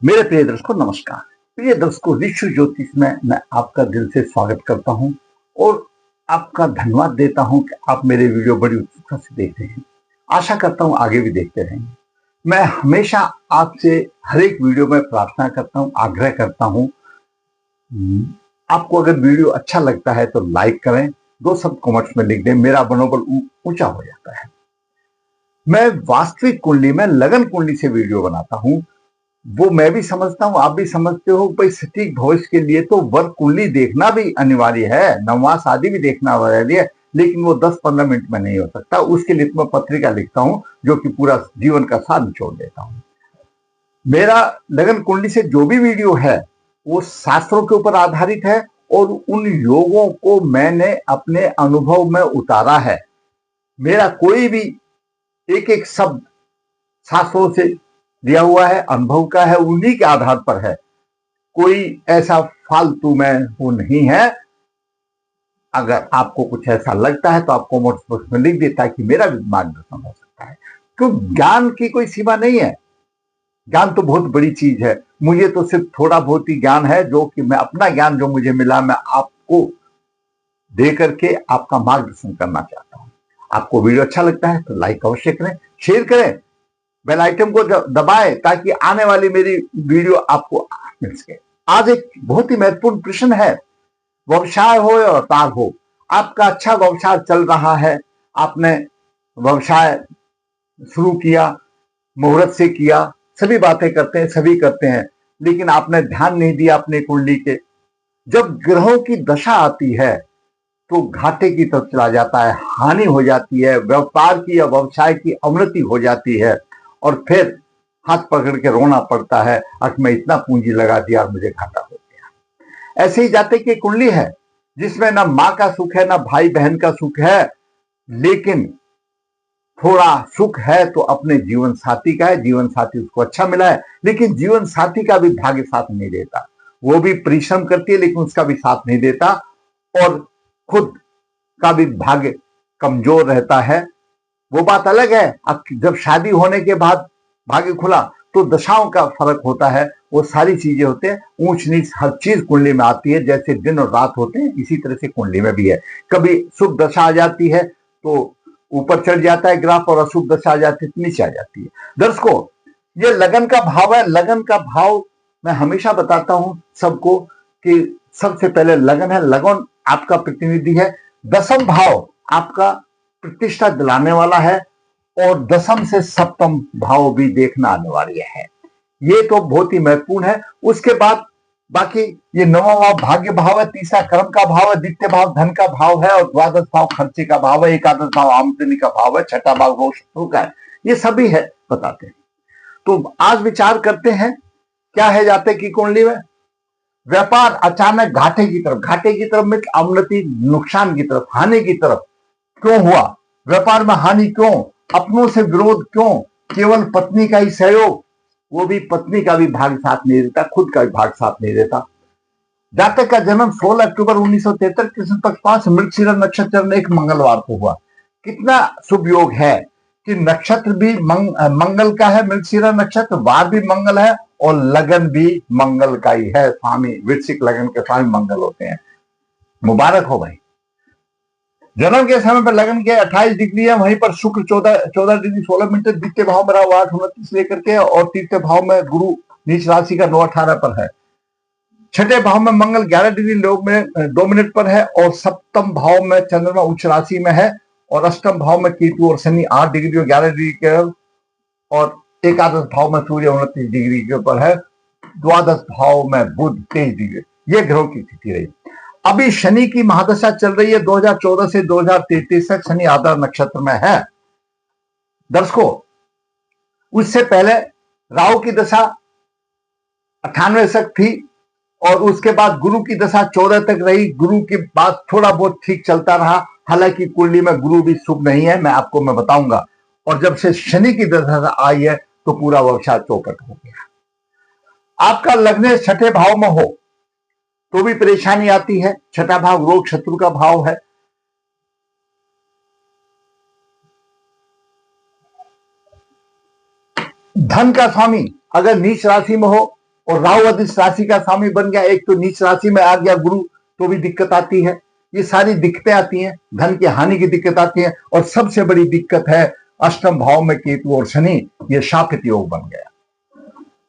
मेरे प्रिय दर्शकों नमस्कार। प्रिय दर्शकों, ऋषि ज्योतिष में मैं आपका दिल से स्वागत करता हूं और आपका धन्यवाद देता हूं कि आप मेरे वीडियो बड़ी उत्सुकता से देख रहे हैं। आशा करता हूं आगे भी देखते रहेंगे। मैं हमेशा आपसे हर एक वीडियो में प्रार्थना करता हूं, आग्रह करता हूं, आपको अगर वीडियो अच्छा लगता है तो लाइक करें, 2 शब्द कमेंट्स में लिख दें, मेरा मनोबल ऊंचा हो जाता है। मैं वास्तविक कुंडली में लगन कुंडली से वीडियो बनाता हूं, वो मैं भी समझता हूं, आप भी समझते हो। भाई सटीक भविष्य के लिए तो वर कुंडली देखना भी अनिवार्य है, नवमास आदि भी देखना अनिवार्य है, लेकिन वो 10-15 मिनट में नहीं हो सकता। उसके लिए मैं पत्रिका लिखता हूं जो कि पूरा जीवन का साथ निचोड़ देता हूं। मेरा लगन कुंडली से जो भी वीडियो है वो शास्त्रों के ऊपर आधारित है और उन योगों को मैंने अपने अनुभव में उतारा है। मेरा कोई भी एक एक शब्द शास्त्रों से दिया हुआ है, अनुभव का है, उन्हीं के आधार पर है। कोई ऐसा फालतू में वो नहीं है। अगर आपको कुछ ऐसा लगता है तो आप कमेंट बॉक्स में लिख दे ताकि मेरा भी मार्गदर्शन हो सकता है। क्योंकि ज्ञान की कोई सीमा नहीं है। ज्ञान तो बहुत बड़ी चीज है। मुझे तो सिर्फ थोड़ा बहुत ही ज्ञान है, जो कि मैं अपना ज्ञान जो मुझे मिला मैं आपको दे करके आपका मार्गदर्शन करना चाहता हूं। आपको वीडियो अच्छा लगता है तो लाइक अवश्य करें, शेयर करें, बेल आइकन को दबाएं ताकि आने वाली मेरी वीडियो आपको मिल सके। आज एक बहुत ही महत्वपूर्ण प्रश्न है, व्यवसाय हो या व्यापार हो। आपका अच्छा व्यवसाय चल रहा है, आपने व्यवसाय शुरू किया, मुहूर्त से किया, सभी बातें करते हैं, सभी करते हैं, लेकिन आपने ध्यान नहीं दिया अपनी कुंडली के। जब ग्रहों की दशा आती है तो घाटे की तरफ चला जाता है, हानि हो जाती है, व्यापार की या व्यवसाय की अवनति हो जाती है और फिर हाथ पकड़ के रोना पड़ता है कि मैं इतना पूंजी लगा दिया और मुझे घाटा हो गया। ऐसे ही जातक की कुंडली है जिसमें ना माँ का सुख है, ना भाई बहन का सुख है, लेकिन थोड़ा सुख है तो अपने जीवन साथी का है। जीवन साथी उसको अच्छा मिला है, लेकिन जीवन साथी का भी भाग्य साथ नहीं देता। वो भी परिश्रम करती है लेकिन उसका भी साथ नहीं देता और खुद का भी भाग्य कमजोर रहता है। वो बात अलग है, अब जब शादी होने के बाद भाग्य खुला तो दशाओं का फर्क होता है। वो सारी चीजें होते हैं, ऊंच नीच हर चीज कुंडली में आती है। जैसे दिन और रात होते हैं इसी तरह से कुंडली में भी है। कभी शुभ दशा आ जाती है तो ऊपर चढ़ जाता है ग्राफ और अशुभ दशा आ जाती है तो नीचे आ जाती है। दर्शकों, ये लगन का भाव है। लगन का भाव मैं हमेशा बताता हूं सबको कि सबसे पहले लगन है। लगन आपका प्रतिनिधि है। दसम भाव आपका प्रतिष्ठा दिलाने वाला है और दसम से सप्तम भाव भी देखना अनिवार्य है। ये तो बहुत ही महत्वपूर्ण है। उसके बाद बाकी ये नौवां भाव भाग्य भाव है, तीसरा कर्म का भाव है, द्वितीय भाव धन का भाव है और द्वादश भाव खर्चे का भाव है, एकादश भाव आमदनी का भाव है, छठा भाव रोग शत्रु का है। ये सभी है, बताते हैं। तो आज विचार करते हैं क्या है जातक की कुंडली में। व्यापार अचानक घाटे की तरफ, घाटे की तरफ में अवनति, नुकसान की तरफ, हानि की तरफ क्यों हुआ? व्यापार में हानि क्यों? अपनों से विरोध क्यों? केवल पत्नी का ही सहयोग, वो भी पत्नी का भी भाग साथ नहीं देता, खुद का भी भाग साथ नहीं देता। जातक का जन्म 16 अक्टूबर 1973 कृष्ण पक्ष 5 मृगशिरा नक्षत्र में एक मंगलवार को हुआ। कितना शुभ योग है कि नक्षत्र भी मंगल का है, मृगशिरा नक्षत्र, वार भी मंगल है और लगन भी मंगल का ही है। स्वामी वृश्चिक लगन के स्वामी मंगल होते हैं। मुबारक हो भाई। जन्म के समय पर लगन के 28 डिग्री है, वहीं पर शुक्र 14 डिग्री 16 मिनट, द्वितीय भाव में रहा 8-29 लेकर के और तृतीय भाव में गुरु नीच राशि का 9-18 पर है। छठे भाव में मंगल 11 डिग्री लोग में 2 मिनट पर है और सप्तम भाव में चंद्रमा उच्च राशि में है और अष्टम भाव में केतु और शनि 8 डिग्री और 11 डिग्री के और एकादश भाव में सूर्य 29 डिग्री के ऊपर है। द्वादश भाव में बुध 23 डिग्री। ये ग्रहों की स्थिति रही। अभी शनि की महादशा चल रही है 2014 से 2033 तक। शनि आधार नक्षत्र में है। दर्शकों, उससे पहले राहु की दशा 98 तक थी और उसके बाद गुरु की दशा 14 तक रही। गुरु के बाद थोड़ा बहुत ठीक चलता रहा, हालांकि कुंडली में गुरु भी शुभ नहीं है, मैं आपको बताऊंगा। और जब से शनि की दशा आई है तो पूरा व्यवसाय चौपट हो गया। आपका लग्न छठे भाव में हो तो भी परेशानी आती है। छठा भाव रोग शत्रु का भाव है। धन का स्वामी अगर नीच राशि में हो और राहु अधिष्ट राशि का स्वामी बन गया, एक तो नीच राशि में आ गया गुरु, तो भी दिक्कत आती है। ये सारी दिक्कतें आती हैं, धन की हानि की दिक्कत आती है। और सबसे बड़ी दिक्कत है अष्टम भाव में केतु और शनि, ये शापित योग बन गया।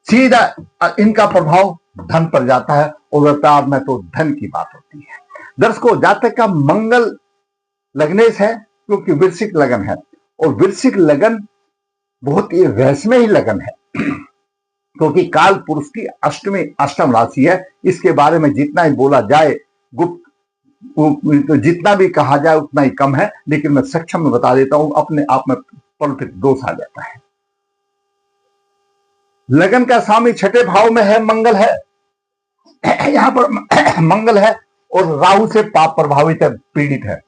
सीधा इनका प्रभाव धन पर जाता है और व्यापार में तो धन की बात होती है। दर्शकों, जातक का मंगल लग्नेश है, क्योंकि वृश्चिक लगन है, और वृश्चिक लगन बहुत ही रहस्यमयी लगन है, क्योंकि काल पुरुष की अष्टम राशि है। इसके बारे में जितना ही बोला जाए गुप्त, तो जितना भी कहा जाए उतना ही कम है, लेकिन मैं सक्षम में बता देता हूं, अपने आप में पॉलिटिक दोष आ जाता है। लगन का स्वामी छठे भाव में है, मंगल है, यहां पर मंगल है और राहु से पाप प्रभावित है, पीड़ित है।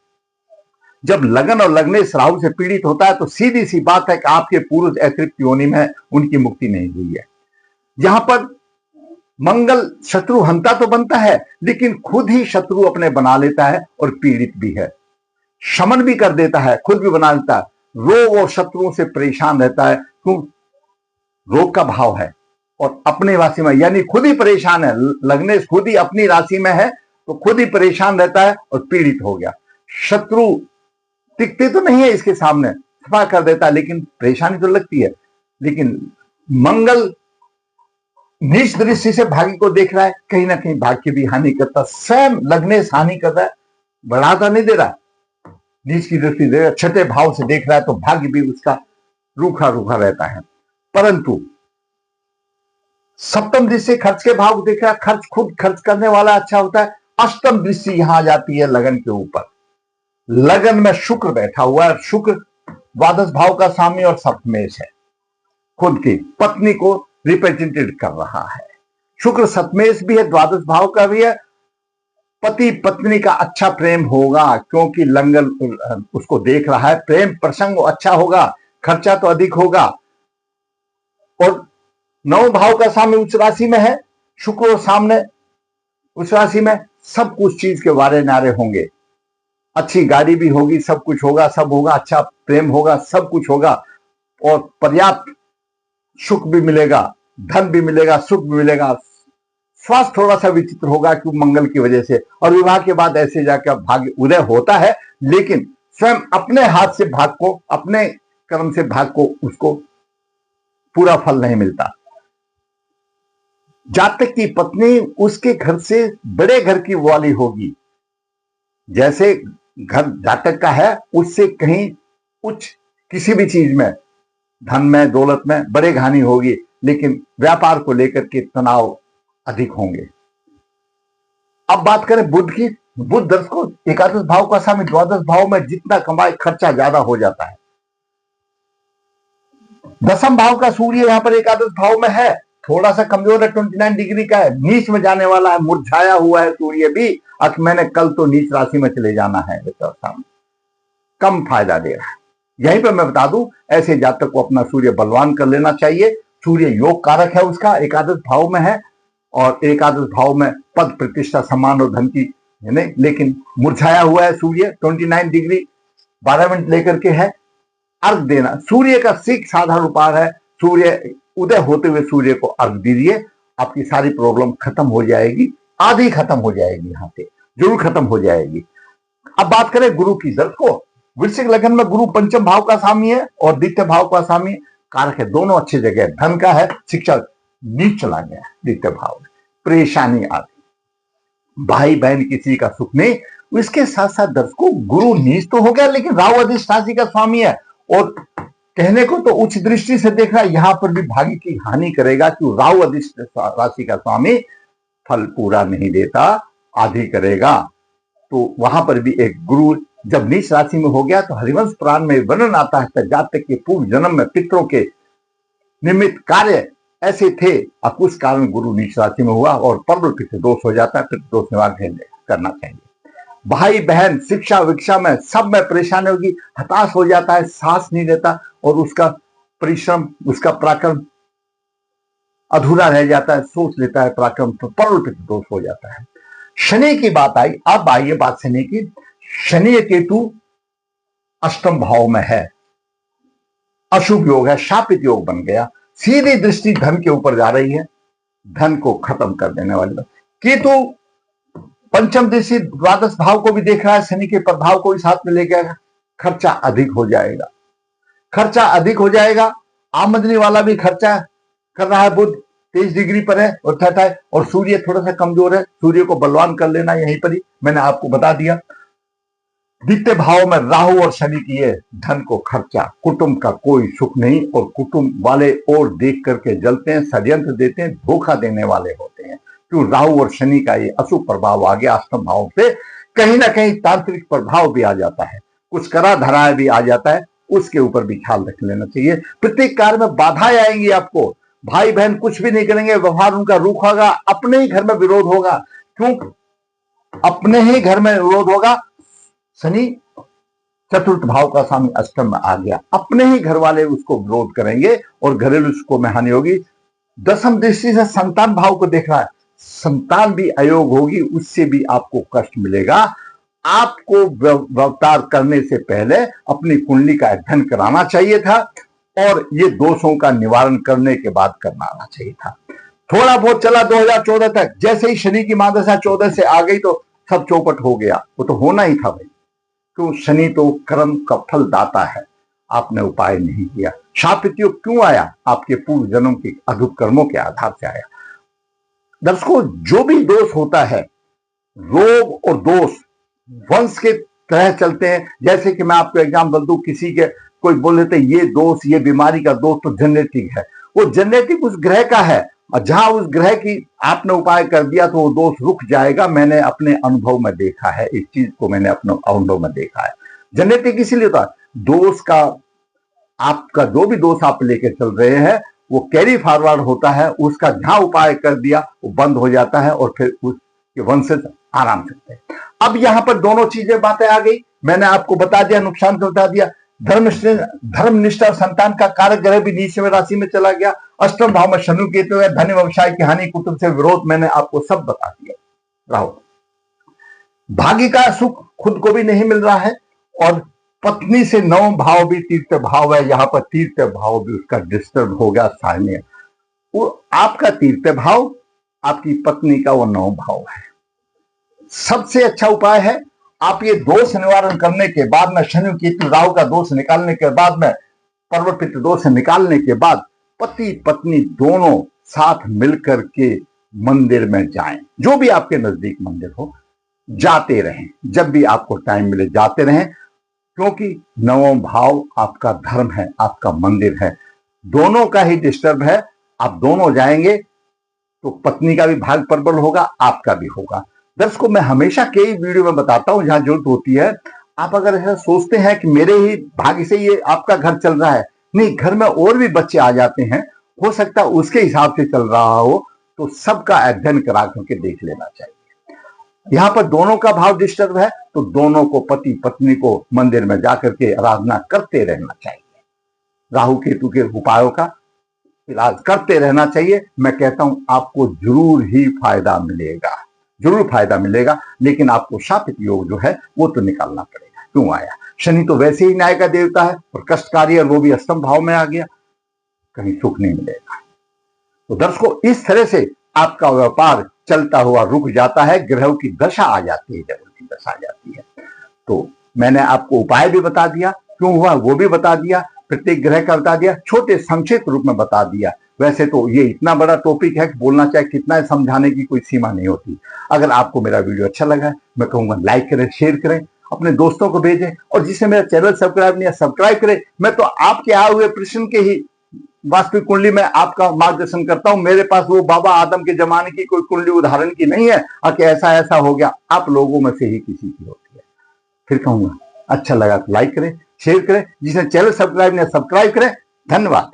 जब लगन और लग्नेश राहु से पीड़ित होता है तो सीधी सी बात है कि आपके पूर्वज अतृप्त योनि में उनकी मुक्ति नहीं हुई है। यहां पर मंगल शत्रु हंता तो बनता है, लेकिन खुद ही शत्रु अपने बना लेता है और पीड़ित भी है। शमन भी कर देता है, खुद भी बना लेता है, रोग और शत्रुओं से परेशान रहता है। क्यों? रोग का भाव है और अपने राशि में, यानी खुद ही परेशान है। लग्नेश खुद ही अपनी राशि में है तो खुद ही परेशान रहता है और पीड़ित हो गया। शत्रु टिकते तो नहीं है इसके सामने, सफा कर देता है, लेकिन परेशानी तो लगती है। लेकिन मंगल नीच दृष्टि से भाग्य को देख रहा है, कहीं ना कहीं भाग्य भी हानि करता, स्वयं लग्नेश हानि कर रहा है, बढ़ाता नहीं दे रहा, नीच की दृष्टि दे रहा, छठे भाव से देख रहा है, तो भाग्य भी उसका रूखा रूखा रहता है। परंतु सप्तम दृष्टि खर्च के भाव को देख रहा है, खर्च खुद खर्च करने वाला अच्छा होता है। अष्टम दृष्टि यहां आ जाती है लगन के ऊपर। लगन में शुक्र बैठा हुआ है, शुक्र द्वादश भाव का स्वामी और सप्तमेश है, खुद की पत्नी को रिप्रेजेंटेट कर रहा है। शुक्र सप्तमेश भी है, द्वादश भाव का भी है। पति पत्नी का अच्छा प्रेम होगा, क्योंकि लंगल उसको देख रहा है, प्रेम प्रसंग अच्छा होगा, खर्चा तो अधिक होगा। और नौ भाव का स्वामी उच्च राशि में है, शुक्र और सामने उस राशि में, सब कुछ चीज के वारे नारे होंगे, अच्छी गाड़ी भी होगी, सब कुछ होगा, सब होगा, अच्छा प्रेम होगा, सब कुछ होगा और पर्याप्त सुख भी मिलेगा, धन भी मिलेगा, सुख भी मिलेगा। स्वास्थ्य थोड़ा सा विचित्र होगा क्यों मंगल की वजह से, और विवाह के बाद ऐसे जाकर भाग्य उदय होता है, लेकिन स्वयं अपने हाथ से भाग को, अपने कर्म से भाग को उसको पूरा फल नहीं मिलता। जातक की पत्नी उसके घर से बड़े घर की वाली होगी, जैसे घर जातक का है उससे कहीं उच्च किसी भी चीज में, धन में, दौलत में बड़े घानी होगी, लेकिन व्यापार को लेकर के तनाव अधिक होंगे। अब बात करें बुध की। बुध दर्शकों एकादश भाव का स्वामी, द्वादश भाव में जितना कमाए खर्चा ज्यादा हो जाता है। दसम भाव का सूर्य यहां पर एकादश भाव में है, थोड़ा सा कमजोर है, 29 डिग्री का है, नीच में जाने वाला है, मुरझाया हुआ है सूर्य भी। अब मैंने कल तो नीच राशि में चले जाना है, कम फायदा दे रहा है। यहीं पर मैं बता दूं, ऐसे जातक को अपना सूर्य बलवान कर लेना चाहिए। सूर्य योग कारक है उसका, एकादश भाव में है, और एकादश भाव में पद प्रतिष्ठा सम्मान और धन की नहीं, लेकिन मुरझाया हुआ है सूर्य, 29 डिग्री 12 मिनट लेकर के है। अर्घ देना सूर्य का सीख साधारण उपाय है, सूर्य उदय होते हुए सूर्य को अर्घ दीजिए, आपकी सारी प्रॉब्लम खत्म हो जाएगी, आधी खत्म हो जाएगी, यहां से जरूर खत्म हो जाएगी। अब बात करें गुरु की। दर्शकों वृश्चिक लगन में गुरु पंचम भाव का स्वामी है और द्वितीय भाव का स्वामी कारक है, दोनों अच्छी जगह है। धन का है, शिक्षा नीच चला गया द्वितीय भाव में, परेशानी आ गई, भाई बहन किसी का सुख नहीं। इसके साथ साथ दर्शकों गुरु नीच तो हो गया, लेकिन राहु अधिष्ट राशि का स्वामी है, और कहने को तो उच्च दृष्टि से देख रहा है, यहां पर भी भाग्य की हानि करेगा, क्यों? राहु अधिष्ट राशि का स्वामी फल पूरा नहीं देता, आधी करेगा। तो वहां पर भी एक गुरु जब नीच राशि में हो गया तो हरिवंश पुराण में वर्णन आता है, जातक के पूर्व जन्म में पितरों के निमित्त कार्य ऐसे थे, अब उस कारण गुरु नीच राशि में हुआ और प्रबल पितृ दोष हो जाता है, पितृ दोष निवारण करना चाहिए। भाई बहन शिक्षा विक्षा में सब में परेशानी होगी, हताश हो जाता है, सांस नहीं लेता और उसका परिश्रम, उसका पराक्रम अधूरा रह जाता है, सोच लेता है पराक्रम, तो प्रबल पितृ दोष हो जाता है। शनि की बात आई, अब आइए बात शनि की। शनि केतु अष्टम भाव में है, अशुभ योग है, शापित योग बन गया, सीधी दृष्टि धन के ऊपर जा रही है, धन को खत्म कर देने वाली बात। केतु पंचम दृष्टि द्वादश भाव को भी देख रहा है, शनि के प्रभाव को भी साथ में ले गया, खर्चा अधिक हो जाएगा, खर्चा अधिक हो जाएगा। आमदनी वाला भी खर्चा कर रहा है, बुध 23 डिग्री पर है और थर्ड है, और सूर्य थोड़ा सा कमजोर है, सूर्य को बलवान कर लेना यहीं पर ही मैंने आपको बता दिया। द्वितीय भाव में राहु और शनि की है, धन को खर्चा, कुटुंब का कोई सुख नहीं, और कुटुंब वाले और देख करके जलते हैं, षड्यंत्र देते हैं, धोखा देने वाले होते हैं। क्यों? राहु और शनि का ये अशुभ प्रभाव आ गया अष्टम भाव से, कहीं ना कहीं तांत्रिक प्रभाव भी आ जाता है, कुछ करा धराया भी आ जाता है, उसके ऊपर भी ख्याल रख लेना चाहिए। प्रत्येक कार्य में बाधाएं आएंगी आपको, भाई बहन कुछ भी नहीं करेंगे, व्यवहार उनका रुख होगा, अपने ही घर में विरोध होगा। क्यों? अपने ही घर में विरोध होगा। शनि चतुर्थ भाव का स्वामी अष्टम में आ गया, अपने ही घर वाले उसको विरोध करेंगे और घरेलू सुखों में हानि होगी। दसम दृष्टि से संतान भाव को देख रहा है, संतान भी अयोग होगी, उससे भी आपको कष्ट मिलेगा। आपको अवतार करने से पहले अपनी कुंडली का अध्ययन कराना चाहिए था और ये दोषों का निवारण करने के बाद करना आना चाहिए था। थोड़ा बहुत चला 2014 तक, जैसे ही शनि की महादशा 14 से आ गई तो सब चौपट हो गया, वो तो होना ही था भाई। क्यों? शनि तो कर्म का फल दाता है, आपने उपाय नहीं किया। शाप योग क्यों आया? आपके पूर्व जन्म के अद्भुत कर्मों के आधार से आया। दर्शकों, जो भी दोष होता है, रोग और दोष वंश के तरह चलते हैं। जैसे कि मैं आपको एग्जाम्पल दूं, किसी के कोई बोल देते ये दोष, ये बीमारी का दोष तो जेनेटिक है, वो जेनेटिक उस ग्रह का है, और जहां उस ग्रह की आपने उपाय कर दिया तो वो दोष रुक जाएगा। मैंने अपने अनुभव में देखा है, इस चीज को मैंने अपने अनुभव में देखा है। जेनेटिक इसीलिए होता है, दोष का, आपका जो भी दोष आप लेके चल रहे हैं वो कैरी फॉरवर्ड होता है, उसका जहां उपाय कर दिया वो बंद हो जाता है और फिर उसके वंशज आराम से हैं। अब यहां पर दोनों चीजें बातें आ गई, मैंने आपको बता दिया, नुकसान को बता दिया। धर्मनिष्ठा संतान का कारक ग्रह भी नीचवें राशि में चला गया, अष्टम भाव में शनि केतु है, धन व्यवसाय की हानि, कुटुंब से विरोध, मैंने आपको सब बता दिया। राहु भाग्य का सुख खुद को भी नहीं मिल रहा है, और पत्नी से नवम भाव भी तीर्थ भाव है, यहाँ पर तीर्थ भाव भी उसका डिस्टर्ब हो गया सामने। वो आपका तीर्थ भाव, आपकी पत्नी का वो नवम भाव है। सबसे अच्छा उपाय है, आप ये दोष निवारण करने के बाद में, शनि केतु राहु का दोष निकालने के बाद में, पर्वत पितृ दोष निकालने के बाद, पति पत्नी दोनों साथ मिलकर के मंदिर में जाएं, जो भी आपके नजदीक मंदिर हो, जाते रहें, जब भी आपको टाइम मिले जाते रहें, क्योंकि नवम भाव आपका धर्म है, आपका मंदिर है, दोनों का ही डिस्टर्ब है। आप दोनों जाएंगे तो पत्नी का भी भाग प्रबल होगा, आपका भी होगा। दर्शकों, मैं हमेशा कई वीडियो में बताता हूं, जहां जरूरत होती है, आप अगर ऐसा सोचते हैं कि मेरे ही भाग्य से ये आपका घर चल रहा है, नहीं, घर में और भी बच्चे आ जाते हैं, हो सकता है उसके हिसाब से चल रहा हो, तो सबका अध्ययन करा करके देख लेना चाहिए। यहाँ पर दोनों का भाव डिस्टर्ब है, तो दोनों को, पति पत्नी को, मंदिर में जाकर के आराधना करते रहना चाहिए, राहु केतु के उपायों का इलाज करते रहना चाहिए। मैं कहता हूं आपको जरूर ही फायदा मिलेगा, जरूर फायदा मिलेगा, लेकिन आपको शापित योग जो है वो तो निकालना पड़ेगा। क्यों आया? शनि तो वैसे ही न्याय का देवता है और कष्टकारी, और वो भी अष्टम भाव में आ गया, कहीं सुख नहीं मिलेगा। तो दर्शकों, इस तरह से आपका व्यापार चलता हुआ रुक जाता है, ग्रहों की दशा आ जाती है, जब उनकी दशा आ जाती है। तो मैंने आपको उपाय भी बता दिया, क्यों हुआ वो भी बता दिया, प्रत्येक ग्रह का बता दिया, छोटे संक्षिप्त रूप में बता दिया। वैसे तो ये इतना बड़ा टॉपिक है कि बोलना चाहे कितना है, समझाने की कोई सीमा नहीं होती। अगर आपको मेरा वीडियो अच्छा लगा है, मैं कहूंगा लाइक करें, शेयर करें, अपने दोस्तों को भेजें, और जिसे मेरा चैनल सब्सक्राइब नहीं है सब्सक्राइब करें। मैं तो आपके आए हुए प्रश्न के ही वास्तविक कुंडली में आपका मार्गदर्शन करता हूं। मेरे पास वो बाबा आदम के जमाने की कोई कुंडली उदाहरण की नहीं है कि ऐसा ऐसा हो गया, आप लोगों में से ही किसी की होती है। फिर कहूंगा अच्छा लगा तो लाइक करें, शेयर करें, जिसे चैनल सब्सक्राइब नहीं सब्सक्राइब करें। धन्यवाद।